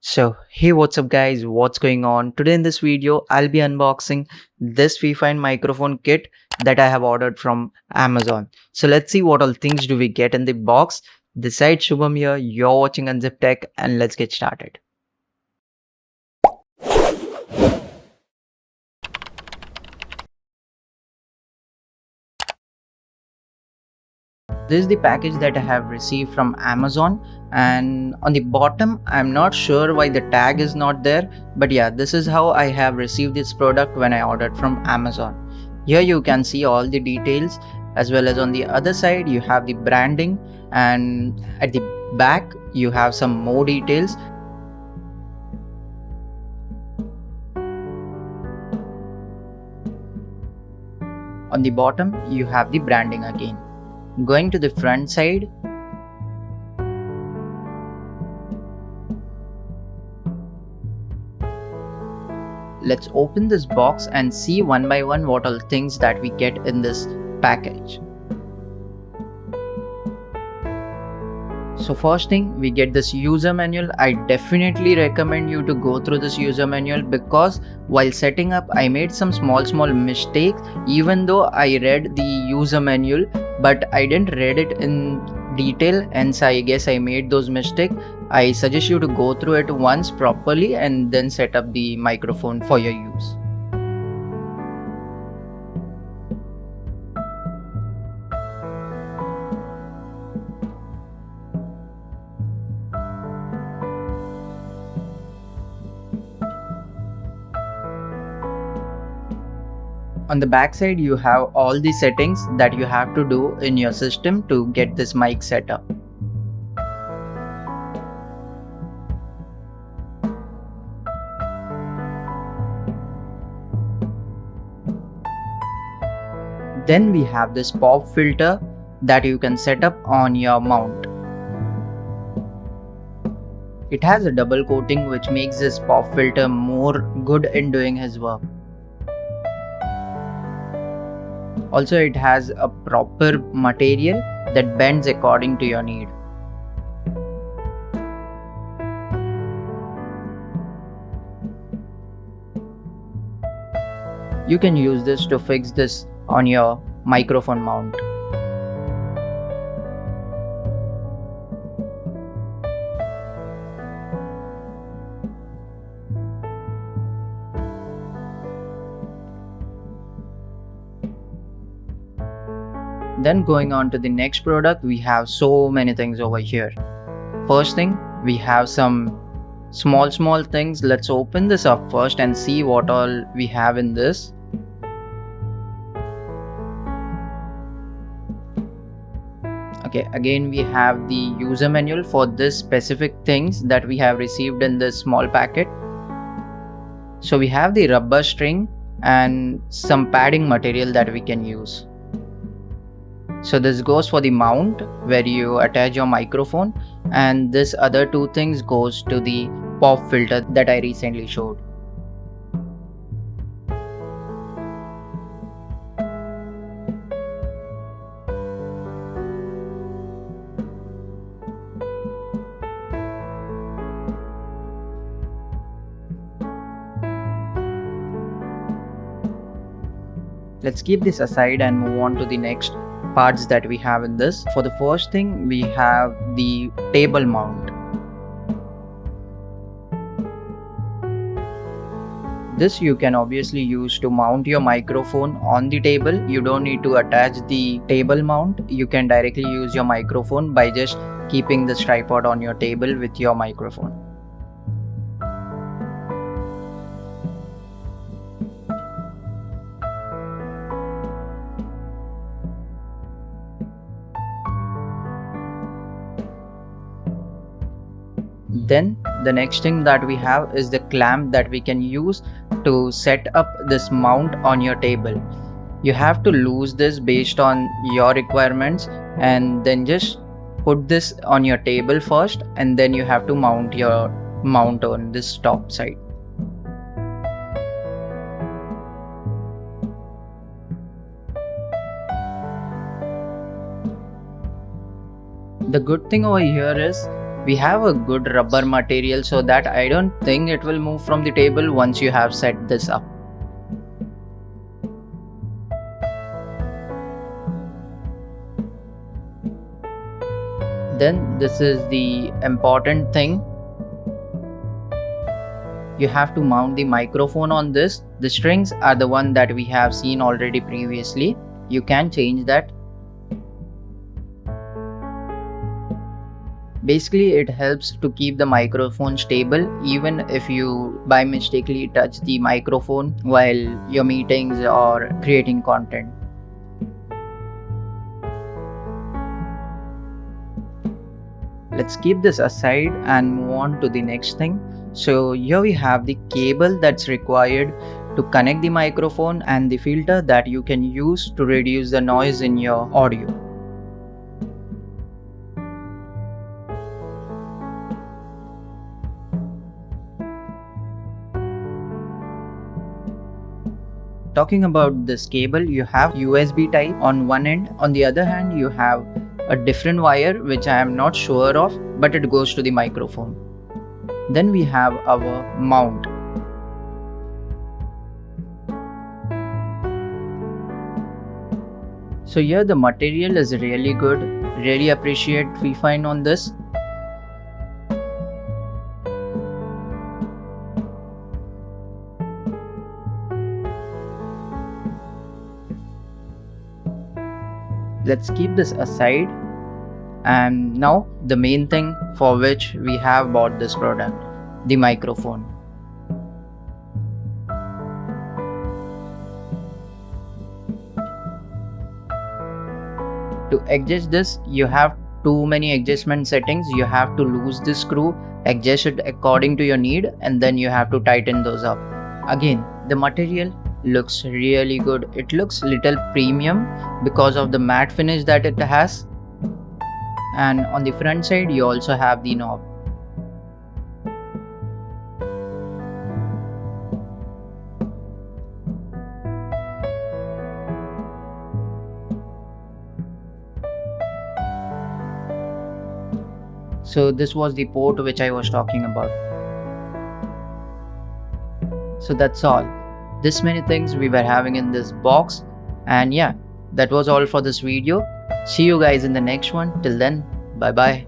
So hey, what's up guys, what's going on? Today in this video I'll be unboxing this FIFINE microphone kit that I have ordered from Amazon. So let's see what all things do we get in the box. This side Shubham here, you're watching UnZip Tech, and let's get started. This is the package that I have received from Amazon, and on the bottom I'm not sure why the tag is not there, but yeah, this is how I have received this product when I ordered from Amazon. Here you can see all the details, as well as on the other side you have the branding, and at the back you have some more details. On the bottom you have the branding again. Going to the front side, let's open this box and see one by one what all things that we get in this package. So first thing, we get this user manual. I definitely recommend you to go through this user manual, because while setting up I made some small mistakes. Even though I read the user manual, but I didn't read it in detail, and so I guess I made those mistakes. I suggest you to go through it once properly and then set up the microphone for your use. On the back side you have all the settings that you have to do in your system to get this mic set up. Then we have this pop filter that you can set up on your mount. It has a double coating which makes this pop filter more good in doing his work. Also, it has a proper material that bends according to your need. You can use this to fix this on your microphone mount. Then going on to the next product, we have so many things over here. First thing, we have some small things. Let's open this up first and see what all we have in this. Okay, again we have the user manual for this specific things that we have received in this small packet. So we have the rubber string and some padding material that we can use. So this goes for the mount where you attach your microphone, and this other two things goes to the pop filter that I recently showed. Let's keep this aside and move on to the next parts that we have in this. For the first thing, we have the table mount. This you can obviously use to mount your microphone on the table. You don't need to attach the table mount. You can directly use your microphone by just keeping this tripod on your table with your microphone. Then the next thing that we have is the clamp that we can use to set up this mount on your table. You have to loose this based on your requirements, and then just put this on your table first, and then you have to mount your mount on this top side. The good thing over here is We have a good rubber material so that I don't think it will move from the table once you have set this up. Then this is the important thing. You have to mount the microphone on this. The strings are the one that we have seen already previously. You can change that. Basically, it helps to keep the microphone stable even if you by mistakenly touch the microphone while your meetings or creating content. Let's keep this aside and move on to the next thing. So here we have the cable that's required to connect the microphone and the filter that you can use to reduce the noise in your audio. Talking about this cable, you have USB type on one end. On the other hand, you have a different wire which I am not sure of, but it goes to the microphone. Then we have our mount. So here the material is really good. Really appreciate FIFINE on this. Let's keep this aside. And now the main thing for which we have bought this product, the microphone. To adjust this, you have too many adjustment settings. You have to lose this screw, adjust it according to your need, and then you have to tighten those up. Again, the material looks really good. It looks little premium because of the matte finish that it has. And on the front side you also have the knob. So this was the port which I was talking about. So that's all. This many things we were having in this box, and yeah, that was all for this video. See you guys in the next one. Till then, bye bye.